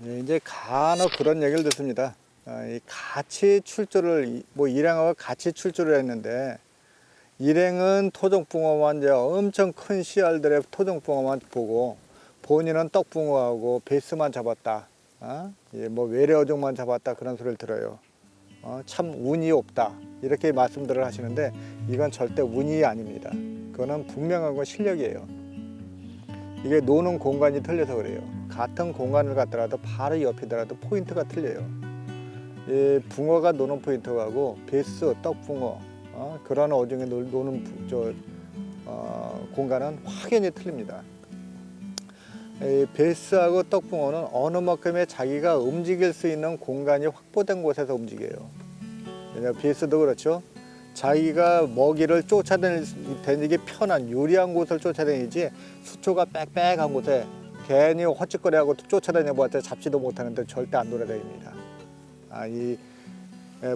예, 이제 간혹 그런 얘기를 듣습니다. 이 같이 출조를 뭐 일행하고 같이 출조를 했는데 일행은 토종붕어만 이제 엄청 큰 씨알들의 토종붕어만 보고 본인은 떡붕어하고 베스만 잡았다. 예, 뭐 외래어종만 잡았다 그런 소리를 들어요. 참 운이 없다 이렇게 말씀들을 하시는데 이건 절대 운이 아닙니다. 그거는 분명한 건 실력이에요. 이게 노는 공간이 틀려서 그래요. 같은 공간을 갖더라도 바로 옆이더라도 포인트가 틀려요. 이 붕어가 노는 포인트하고 베스, 떡붕어 그런 어종이 노는 공간은 확연히 틀립니다. 이 베스하고 떡붕어는 어느 만큼의 자기가 움직일 수 있는 공간이 확보된 곳에서 움직여요. 왜냐하면 베스도 그렇죠. 자기가 먹이를 쫓아다니기 편한 유리한 곳을 쫓아다니지 수초가 빽빽한 곳에 괜히 헛짓거리하고 쫓아다녀봤자 잡지도 못하는데 절대 안 돌아다닙니다. 이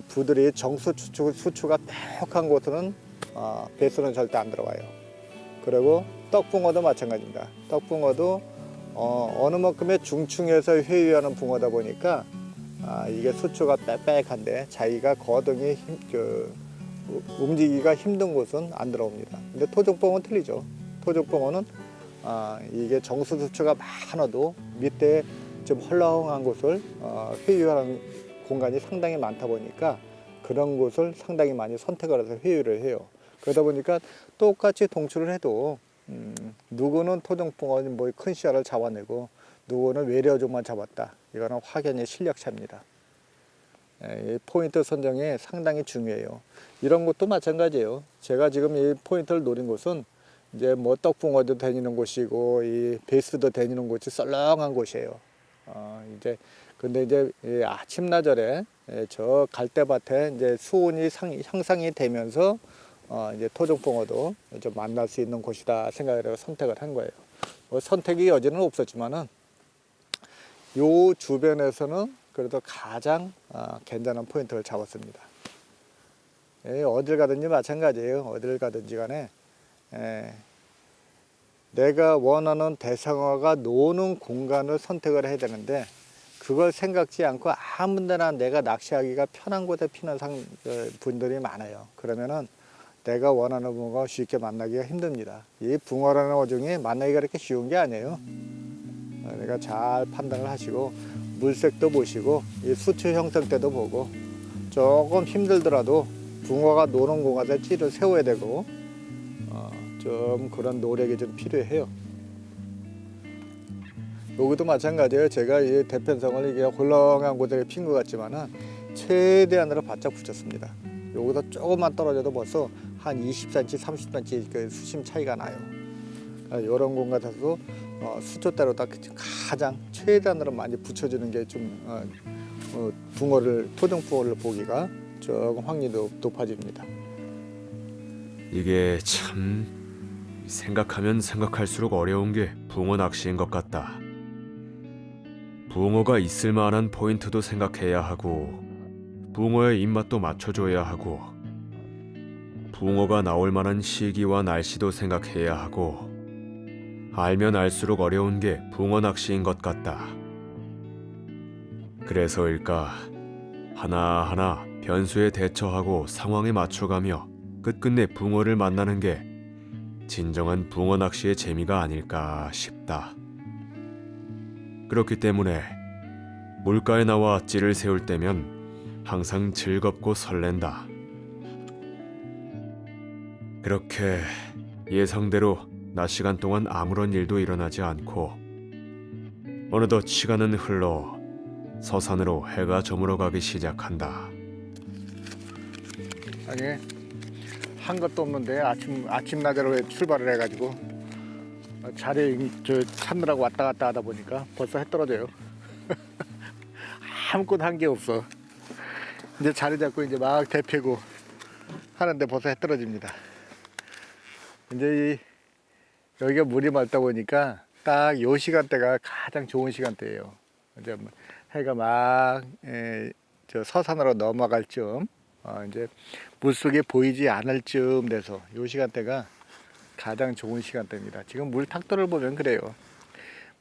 부들이 수초가 빽빽한 곳은 베스는 절대 안 들어와요. 그리고 떡붕어도 마찬가지입니다. 떡붕어도 어느 만큼의 중층에서 회유하는 붕어다 보니까 이게 수초가 빽빽한데 자기가 거동이 움직이기가 힘든 곳은 안 들어옵니다. 근데 토종붕어는 틀리죠. 토종붕어는 이게 정수수초가 많아도 밑에 좀 헐렁한 곳을 회유하는 공간이 상당히 많다 보니까 그런 곳을 상당히 많이 선택을 해서 회유를 해요. 그러다 보니까 똑같이 동출을 해도 누구는 토종붕어 뭐 큰 씨알을 잡아내고 누구는 외래어종만 잡았다. 이거는 확연히 실력차입니다. 이 포인트 선정이 상당히 중요해요. 이런 것도 마찬가지예요. 제가 지금 이 포인트를 노린 곳은 이제 뭐 떡붕어도 다니는 곳이고 이 베스도 다니는 곳이 썰렁한 곳이에요. 근데 이제 아침나절에 저 갈대밭에 이제 수온이 향상이 되면서 이제 토종붕어도 좀 만날 수 있는 곳이다 생각을 해서 선택을 한 거예요. 뭐 선택의 여지는 없었지만은 요 주변에서는 그래도 가장 괜찮은 포인트를 잡았습니다. 어딜 가든지 마찬가지예요. 어딜 가든지 간에 내가 원하는 대상어가 노는 공간을 선택을 해야 되는데 그걸 생각지 않고 아무 데나 내가 낚시하기가 편한 곳에 피는 분들이 많아요. 그러면은 내가 원하는 붕어가 쉽게 만나기가 힘듭니다. 이 붕어라는 어종이 만나기가 그렇게 쉬운 게 아니에요. 내가 잘 판단을 하시고 물색도 보시고 이 수초 형성 때도 보고 조금 힘들더라도 붕어가 노는 공간에 찌를 세워야 되고 좀 그런 노력이 좀 필요해요. 여기도 마찬가지예요. 제가 이 대편성을 이게 홀렁한 곳에 핀 것 같지만은 최대한으로 바짝 붙였습니다. 여기서 조금만 떨어져도 벌써 한 20cm, 30cm 그 수심 차이가 나요. 이런 공간에서도 수초대로 딱 가장 최대한으로 많이 붙여주는 게 좀 토종붕어를 보기가 조금 확률이 높아집니다. 이게 참 생각하면 생각할수록 어려운 게 붕어 낚시인 것 같다. 붕어가 있을 만한 포인트도 생각해야 하고 붕어의 입맛도 맞춰줘야 하고 붕어가 나올 만한 시기와 날씨도 생각해야 하고 알면 알수록 어려운 게 붕어 낚시인 것 같다. 그래서일까 하나하나 변수에 대처하고 상황에 맞춰가며 끝끝내 붕어를 만나는 게 진정한 붕어 낚시의 재미가 아닐까 싶다. 그렇기 때문에 물가에 나와 찌를 세울 때면 항상 즐겁고 설렌다. 그렇게 예상대로 낮 시간 동안 아무런 일도 일어나지 않고 어느덧 시간은 흘러 서산으로 해가 저물어가기 시작한다. 아니 한 것도 없는데 아침나절에 출발을 해가지고 자리에 찾느라고 왔다 갔다 하다 보니까 벌써 해 떨어져요. 아무것도 한 게 없어. 이제 자리 잡고 이제 막 대피고 하는데 벌써 해 떨어집니다. 이제 여기가 물이 맑다 보니까 딱 요 시간대가 가장 좋은 시간대예요. 이제 해가 막 저 서산으로 넘어갈 쯤, 이제 물속에 보이지 않을 쯤 돼서 요 시간대가 가장 좋은 시간대입니다. 지금 물 탁도를 보면 그래요.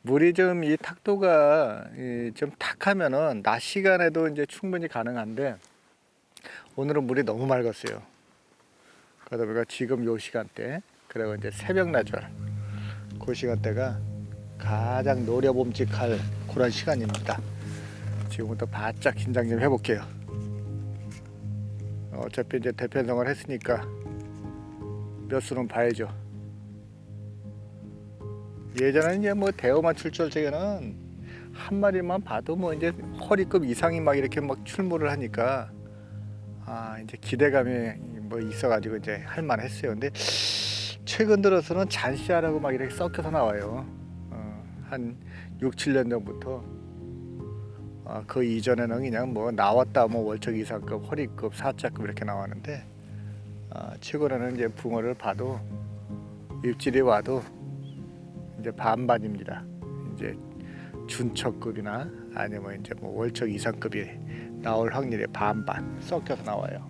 물이 좀 이 탁도가 좀 탁하면은 낮 시간에도 이제 충분히 가능한데 오늘은 물이 너무 맑았어요. 그러다 보니까 지금 요 시간대, 그리고 이제 새벽 낮절 그 시간대가 가장 노려봄직할 그런 시간입니다. 지금부터 바짝 긴장 좀 해볼게요. 어차피 이제 대편성을 했으니까 몇 수는 봐야죠. 예전에는 이제 뭐 대어만 출조할 적에는 한 마리만 봐도 뭐 이제 허리급 이상이 막 이렇게 막 출몰을 하니까 이제 기대감이 뭐 있어가지고 이제 할만했어요. 근데 최근 들어서는 잔씨알하고 막 이렇게 섞여서 나와요. 한 6, 7년 전부터 그 이전에는 그냥 뭐 나왔다 뭐 월척 이상급, 허리급, 사자급 이렇게 나왔는데 최근에는 이제 붕어를 봐도 입질이 와도 이제 반반입니다. 이제 준척급이나 아니면 이제 뭐 월척 이상급이 나올 확률이 반반 섞여서 나와요.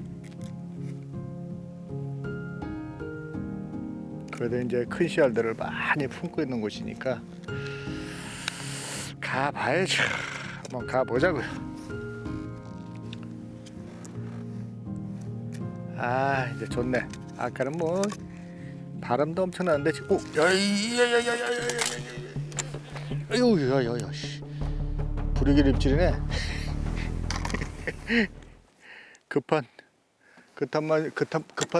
그래도 이제 큰 씨알들을 많이 품고 있는 곳이니까 가봐야죠. 한번 가보자고요. 이제 좋네. 아까는 뭐 바람도 엄청나는데 지금 야야야야야야야야야 아유 야야야 부르기 입질이네. 급한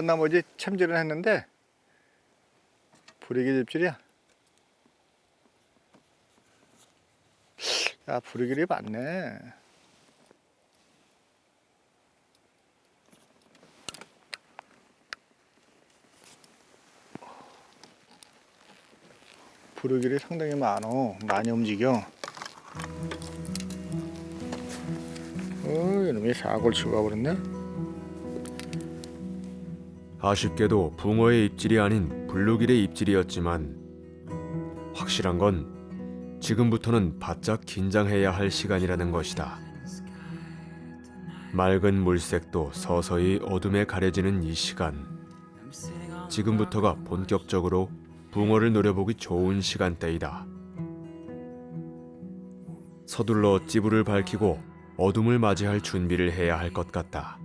나머지 참질을 했는데 부르기 입질이야. 야, 부르기리 맞네. 부르기리 상당히 많이 움직여. 이놈이 사골 치고 가버렸네. 아쉽게도 붕어의 입질이 아닌 블루길의 입질이었지만 확실한 건 지금부터는 바짝 긴장해야 할 시간이라는 것이다. 맑은 물색도 서서히 어둠에 가려지는 이 시간. 지금부터가 본격적으로 붕어를 노려보기 좋은 시간대이다. 서둘러 찌부를 밝히고 어둠을 맞이할 준비를 해야 할 것 같다.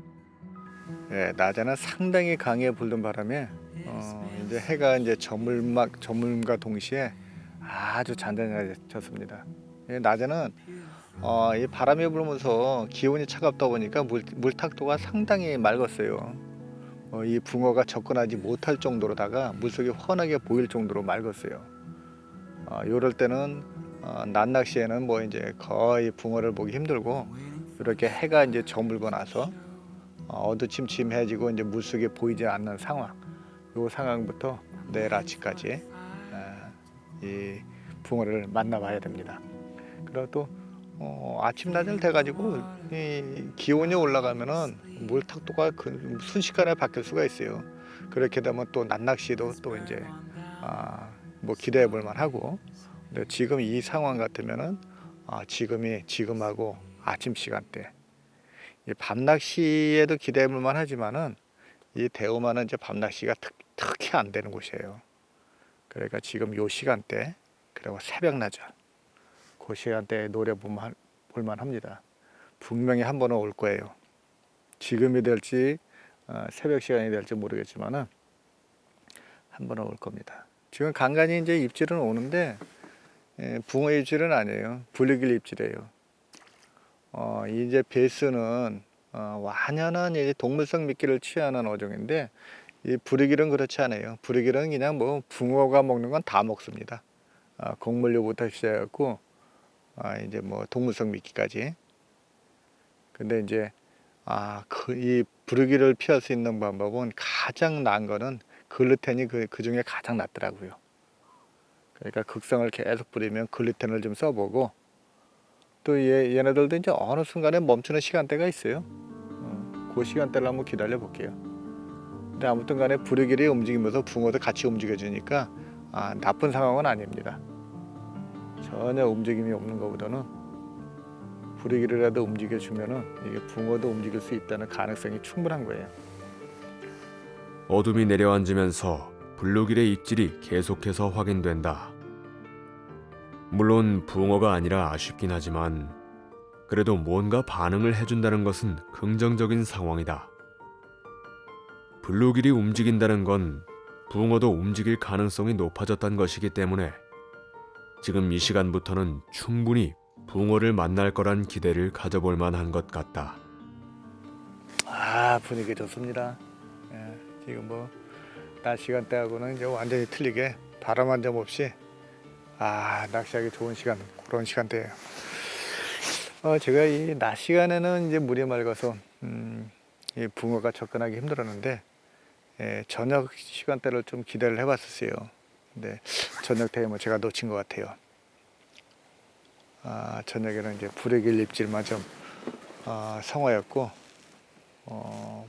낮에는 상당히 강하게 불던 바람에 이제 해가 이제 저물과 동시에 아주 잔잔해졌습니다. 낮에는 이 바람이 불면서 기온이 차갑다 보니까 물탁도가 상당히 맑았어요. 이 붕어가 접근하지 못할 정도로다가 물속이 훤하게 보일 정도로 맑았어요. 이럴 때는 낮 낚시에는 뭐 이제 거의 붕어를 보기 힘들고 이렇게 해가 이제 저물고 나서 어두침침해지고 이제 물속에 보이지 않는 상황, 이 상황부터 내일 아침까지 이 붕어를 만나봐야 됩니다. 그리고 또 아침 낮을 돼가지고 이 기온이 올라가면은 물탁도가 순식간에 바뀔 수가 있어요. 그렇게 되면 또 낮낚시도 또 이제 뭐 기대해 볼 만하고. 근데 지금 이 상황 같으면은 지금하고 아침 시간대 이 밤낚시에도 기대해 볼 만하지만은 이 대우만은 이제 밤낚시가 특히 안 되는 곳이에요. 그러니까 지금 요 시간대 그리고 새벽 낮절 그 시간대에 노려보면 볼만합니다. 분명히 한 번은 올 거예요. 지금이 될지 새벽 시간이 될지 모르겠지만은 한 번은 올 겁니다. 지금 간간히 이제 입질은 오는데 붕어 입질은 아니에요. 블루길 입질이에요. 이제 베스는 완연한 이제 동물성 미끼를 취하는 어종인데 이 부르길은 그렇지 않아요. 부르길은 그냥 뭐 붕어가 먹는 건 다 먹습니다. 곡물류부터 시작해갖고 이제 뭐 동물성 미끼까지. 근데 이제 이 부르기를 피할 수 있는 방법은 가장 나은 거는 글루텐이 그 중에 가장 낫더라고요. 그러니까 극성을 계속 부리면 글루텐을 좀 써보고 또 얘네들도 이제 어느 순간에 멈추는 시간대가 있어요. 그 시간대를 한번 기다려 볼게요. 근데 아무튼 간에 부르기를 움직이면서 붕어도 같이 움직여 주니까 나쁜 상황은 아닙니다. 전혀 움직임이 없는 것보다는 부르기라도 움직여 주면은 이게 붕어도 움직일 수 있다는 가능성이 충분한 거예요. 어둠이 내려앉으면서 블루길의 입질이 계속해서 확인된다. 물론 붕어가 아니라 아쉽긴 하지만 그래도 뭔가 반응을 해준다는 것은 긍정적인 상황이다. 블루길이 움직인다는 건 붕어도 움직일 가능성이 높아졌다는 것이기 때문에 지금 이 시간부터는 충분히 붕어를 만날 거란 기대를 가져볼 만한 것 같다. 아, 분위기 좋습니다. 예, 지금 뭐 낮 시간대하고는 이제 완전히 틀리게 바람 한 점 없이 낚시하기 좋은 시간, 그런 시간대예요. 제가 이 낮 시간에는 이제 물이 맑아서 이 붕어가 접근하기 힘들었는데 저녁 시간대를 좀 기대를 해봤었어요. 근데 저녁 때에 뭐 제가 놓친 것 같아요. 저녁에는 이제 불의길 입질만 좀 성화였고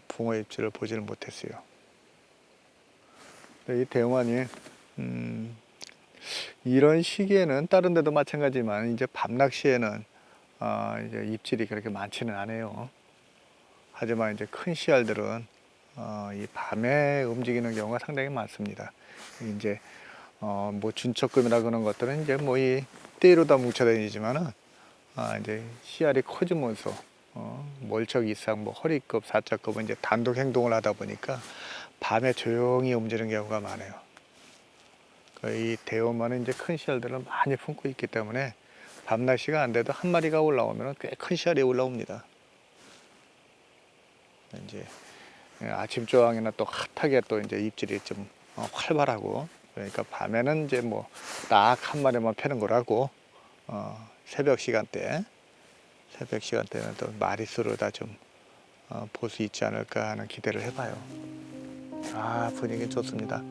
붕어 입질을 보지를 못했어요. 근데 이 대용환이 이런 시기에는 다른 데도 마찬가지지만 이제 밤 낚시에는 이제 입질이 그렇게 많지는 않아요. 하지만 이제 큰 씨알들은 이 밤에 움직이는 경우가 상당히 많습니다. 이제 뭐 준척금이라 그런 것들은 이제 뭐 이 띠로 다 뭉쳐다니지만은 이제 씨알이 커지면서 멀척 이상 뭐 허리급, 사자급은 이제 단독 행동을 하다 보니까 밤에 조용히 움직이는 경우가 많아요. 이 대원만은 이제 큰 씨알들을 많이 품고 있기 때문에 밤 낚시가 안 돼도 한 마리가 올라오면 꽤 큰 씨알이 올라옵니다. 이제 아침 조항이나 또 핫하게 또 이제 입질이 좀 활발하고, 그러니까 밤에는 이제 뭐 딱 한 마리만 패는 거라고 새벽 시간대에는 또 마리수로 다 좀 볼 수 있지 않을까 하는 기대를 해봐요. 분위기 좋습니다.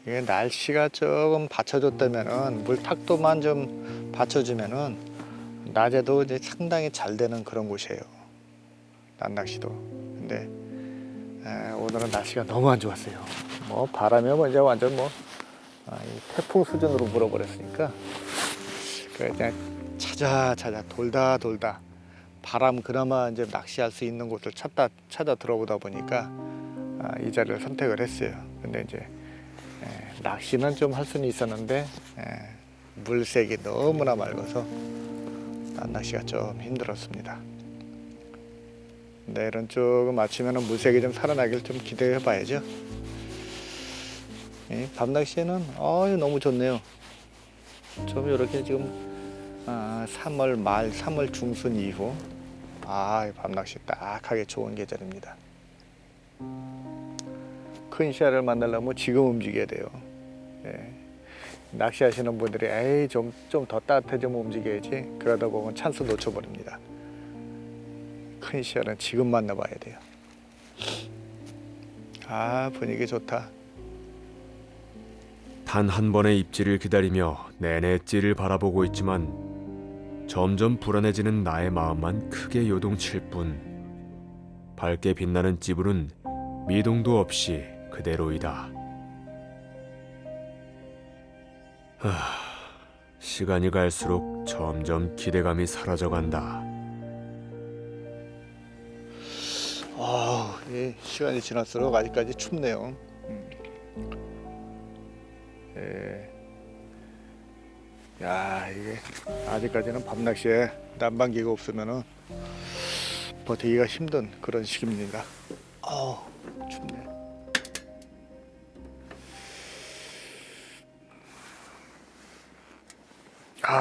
이게 날씨가 조금 받쳐줬다면은 물탁도만 좀 받쳐주면은 낮에도 이제 상당히 잘 되는 그런 곳이에요. 낮낚시도. 근데 오늘은 날씨가 너무 안 좋았어요. 뭐 바람이 뭐 이제 완전 뭐 이 태풍 수준으로 불어버렸으니까 그냥 찾아 돌다 바람 그나마 이제 낚시할 수 있는 곳을 찾아 들어보다 보니까 이 자리를 선택을 했어요. 근데 이제 낚시는 좀 할 수는 있었는데 물색이 너무나 맑아서 낚시가 좀 힘들었습니다. 내일은 조금 아침에는 물색이 좀 살아나길 좀 기대해 봐야죠. 밤 낚시에는 너무 좋네요. 좀 이렇게 지금 3월 말, 3월 중순 이후 밤 낚시 딱 하기 좋은 계절입니다. 큰 씨알을 만나려면 지금 움직여야 돼요. 낚시하시는 분들이 좀 더 따뜻해지면 움직여야지, 그러다 보면 찬스 놓쳐버립니다. 큰 씨알은 지금 만나봐야 돼요. 분위기 좋다. 단 한 번의 입질을 기다리며 내내 찌를 바라보고 있지만 점점 불안해지는 나의 마음만 크게 요동칠 뿐. 밝게 빛나는 찌불은 미동도 없이 그대로이다. 시간이 갈수록 점점 기대감이 사라져간다. 시간이 지날수록 아직까지 춥네요. 이게 아직까지는 밤 낚시에 난방기가 없으면은 버티기가 힘든 그런 시기입니다. 춥네.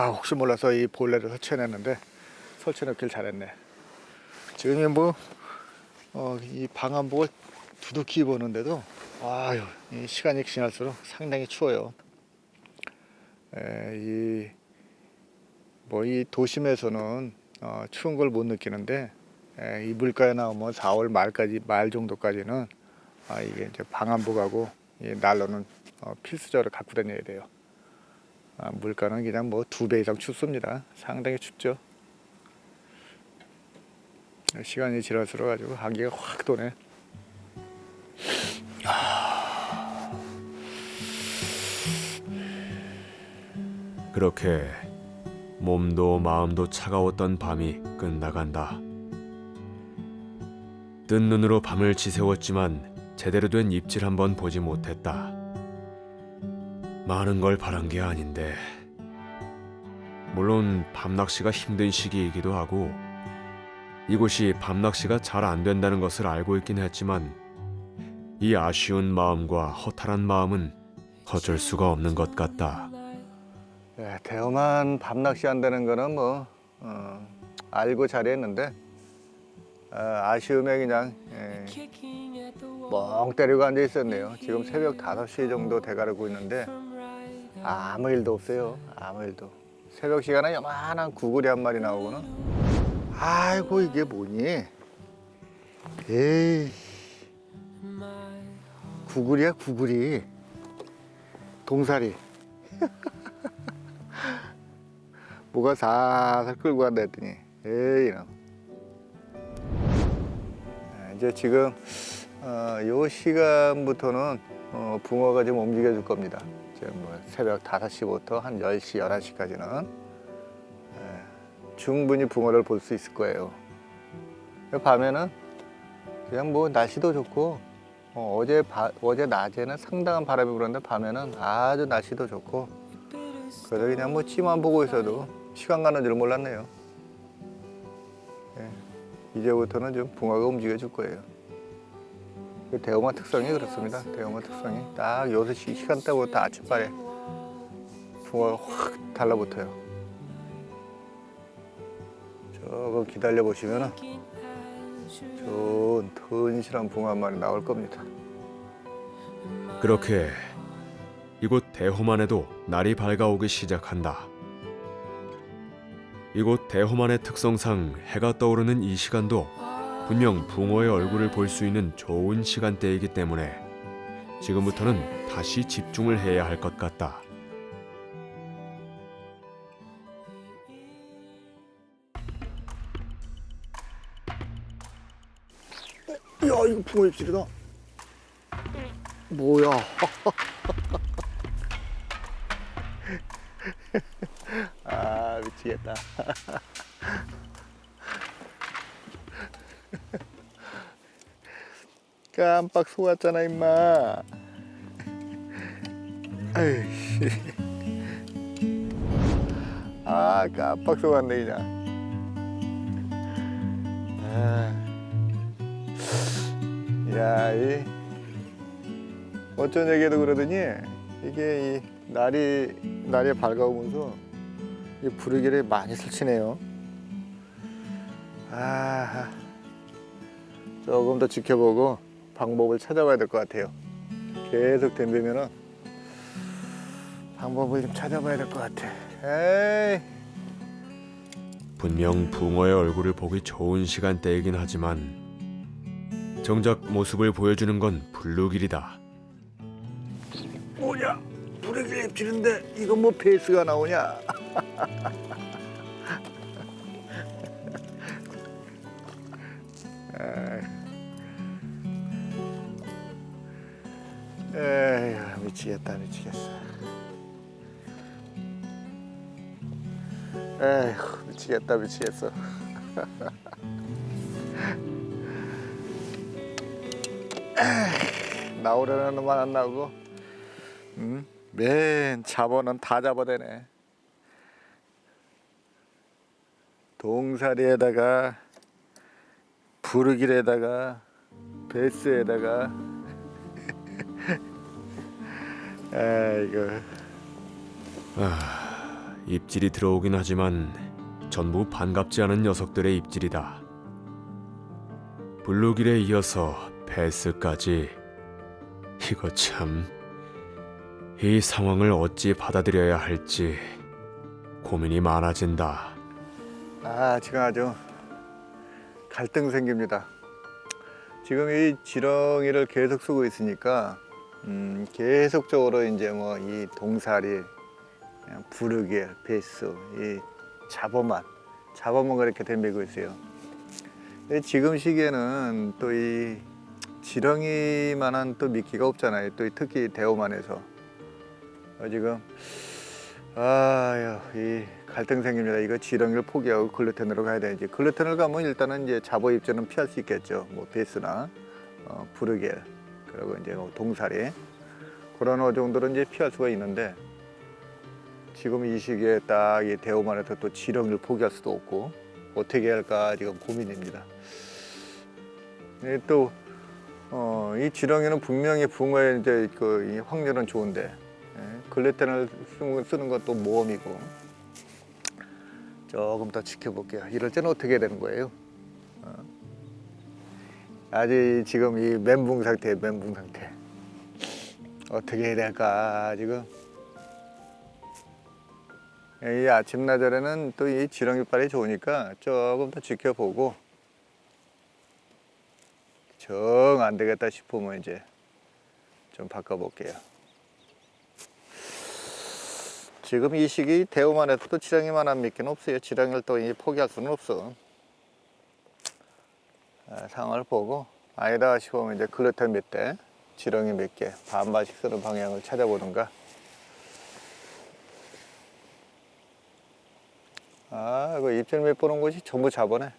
혹시 몰라서 이 볼레를 설치해놨는데 설치해놓길 잘했네. 지금 이 방한복을 두둑히 입었는데도 이 시간이 지날수록 상당히 추워요. 이 도심에서는 추운 걸 못 느끼는데 이 물가에 나오면 4월 말 정도까지는 이게 이제 방한복하고 이 난로는 필수적으로 갖고 다녀야 돼요. 물가는 그냥 2배 이상 춥습니다. 상당히 춥죠. 시간이 지날수록 가지고 한기가 확 도네. 그렇게 몸도 마음도 차가웠던 밤이 끝나간다. 뜬 눈으로 밤을 지새웠지만 제대로 된 입질 한번 보지 못했다. 많은 걸 바란 게 아닌데. 물론 밤낚시가 힘든 시기이기도 하고 이곳이 밤낚시가 잘 안 된다는 것을 알고 있긴 했지만 이 아쉬운 마음과 허탈한 마음은 어쩔 수가 없는 것 같다. 예, 대험한 밤낚시 한다는 거는 뭐 알고 잘했는데 아쉬움에 그냥 멍 때리고 앉아 있었네요. 지금 새벽 5시 정도 돼가고 있는데 아무 일도 없어요. 아무 일도. 새벽 시간에 요만한 구글이 한 마리 나오고는 아이고 이게 뭐니? 에이 구글이야 구글이 동사리 뭐가 살살 끌고 간다 했더니 에이 이놈. 이제 지금 요 시간부터는 붕어가 좀 움직여 줄 겁니다. 지금 뭐 새벽 5시부터 한 10시, 11시까지는 충분히 붕어를 볼 수 있을 거예요. 밤에는 그냥 뭐 날씨도 좋고 어제 낮에는 상당한 바람이 불었는데 밤에는 아주 날씨도 좋고 그래서 그냥 뭐 찌만 보고 있어도 시간 가는 줄 몰랐네요. 이제부터는 좀 붕어가 움직여 줄 거예요. 대형어 특성이 그렇습니다. 대형어 특성이 딱 6시 시간대부터 아침발에 붕어가 확 달라붙어요. 조금 기다려 보시면 좋은 튼실한 붕어 한 마리 나올 겁니다. 그렇게 이곳 대호만에도 날이 밝아오기 시작한다. 이곳 대호만의 특성상 해가 떠오르는 이 시간도 분명 붕어의 얼굴을 볼 수 있는 좋은 시간대이기 때문에 지금부터는 다시 집중을 해야 할 것 같다. 야 이거 붕어 입질이다. 뭐야? 아 미치겠다. 깜빡 속았잖아 임마. 아이씨. 아 깜빡 속았네 그냥. 야, 이 어쩐 얘기도 그러더니 이게 이 날이 밝아오면서 이 부르기를 많이 설치네요. 아, 조금 더 지켜보고 방법을 찾아봐야 될 것 같아요. 계속 덤비면은 방법을 좀 찾아봐야 될 것 같아. 에이. 분명 붕어의 얼굴을 보기 좋은 시간대이긴 하지만 정작 모습을 보여주는 건 블루길이다. 뭐냐? 부르기를 입질인데 이거 뭐 페이스가 나오냐? 에휴 미치겠다 미치겠어. 에휴 미치겠다 미치겠어. 나오려는 놈만 안 나오고 맨 잡어는 다 잡아대네. 동사리에다가 부르길에다가 베스에다가 아이고. 입질이 들어오긴 하지만 전부 반갑지 않은 녀석들의 입질이다. 블루길에 이어서 베스까지. 이거 참, 이 상황을 어찌 받아들여야 할지 고민이 많아진다. 아 지금 아주 갈등 생깁니다. 지금 이 지렁이를 계속 쓰고 있으니까 계속적으로 이제 뭐 이 동사리, 부르길, 베스, 이 잡어만 그렇게 덤비고 있어요. 근데 지금 시기에는 또 이 지렁이만한 또 미끼가 없잖아요. 또 특히 대호만에서 지금 이 갈등 생깁니다. 이거 지렁이를 포기하고 글루텐으로 가야 되는지. 글루텐을 가면 일단은 이제 잡어 입질은 피할 수 있겠죠. 뭐 베스나 부르길 그리고 이제 뭐 동사리 그런 어종들은 이제 피할 수가 있는데 지금 이 시기에 딱 이 대우만에서 또 지렁이를 포기할 수도 없고 어떻게 해야 할까 지금 고민입니다. 또 이 지렁이는 분명히 붕어의 이제 이 확률은 좋은데 글루텐을 쓰는 것도 모험이고 조금 더 지켜볼게요. 이럴 때는 어떻게 해야 되는 거예요? 아직 지금 이 멘붕 상태에 멘붕 상태. 어떻게 해야 될까 지금. 이 아침 나절에는 또 이 지렁이빨이 좋으니까 조금 더 지켜보고 정 안 되겠다 싶으면 이제 좀 바꿔볼게요. 지금 이 시기 대우만 해도 지렁이만 한 몇 개는 없어요. 지렁이를 또 포기할 수는 없어. 상황을 보고 아니다 싶으면 이제 글루텐 몇 대, 지렁이 몇 개, 반반씩 쓰는 방향을 찾아보든가. 그 입질몇 보는 곳이 전부 잡아네.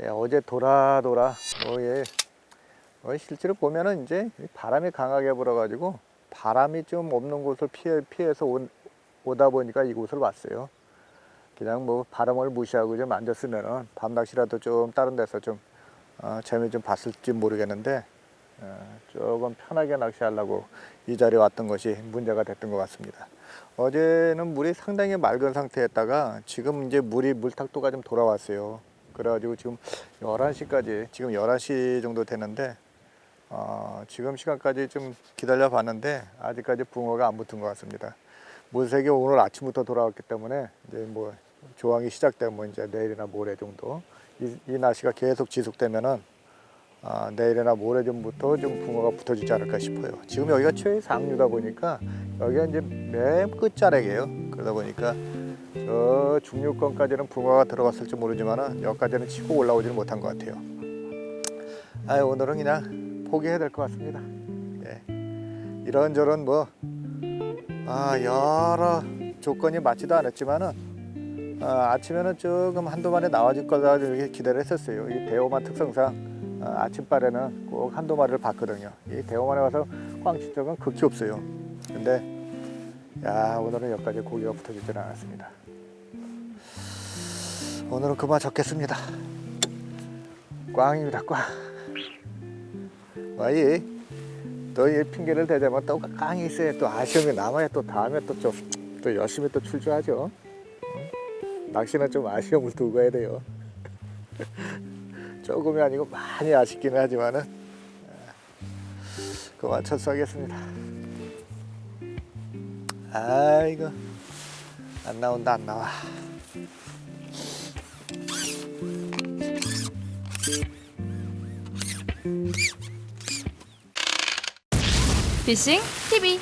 어제 돌아 실제로 보면은 이제 바람이 강하게 불어가지고 바람이 좀 없는 곳을 피해서 오다 보니까 이곳을 왔어요. 그냥 뭐 바람을 무시하고 좀 앉았으면은 밤낚시라도 좀 다른 데서 좀 재미 좀 봤을지 모르겠는데 조금 편하게 낚시하려고 이 자리에 왔던 것이 문제가 됐던 것 같습니다. 어제는 물이 상당히 맑은 상태였다가 지금 이제 물탁도가 좀 돌아왔어요. 그래가지고 지금 11시까지 지금 11시 정도 되는데 지금 시간까지 좀 기다려 봤는데 아직까지 붕어가 안 붙은 것 같습니다. 물색이 오늘 아침부터 돌아왔기 때문에 이제 뭐 조항이 시작되면 이제 내일이나 모레 정도 이 날씨가 계속 지속되면은 내일이나 모레 전부터 좀 붕어가 붙어지지 않을까 싶어요. 지금 여기가 최상류다 보니까 여기가 이제 맨 끝자락이에요. 그러다 보니까 저 중류권까지는 붕어가 들어갔을지 모르지만은 여기까지는 치고 올라오지는 못한 것 같아요. 오늘은 그냥 포기해야 될 것 같습니다. 이런저런 뭐 여러 조건이 맞지도 않았지만은 아침에는 조금 한두 마리 나와줄 거다 이렇게 기대를 했었어요. 이 대오만 특성상 아침발에는 꼭 한두 마리를 봤거든요. 이 대오만에 와서 꽝치 적은 극히 없어요. 근데 오늘은 여기까지 고기가 붙어지지는 않았습니다. 오늘은 그만 적겠습니다. 꽝입니다, 꽝. 또 이 핑계를 대자면 또 깡이 있어야 또 아쉬움이 남아야 또 다음에 또 열심히 또 출조하죠. 낚시는 좀 아쉬움을 두고 가야 돼요. 조금이 아니고 많이 아쉽기는 하지만은 그만 철수하겠습니다. 이거 안 나온다, 안 나와. 피싱 TV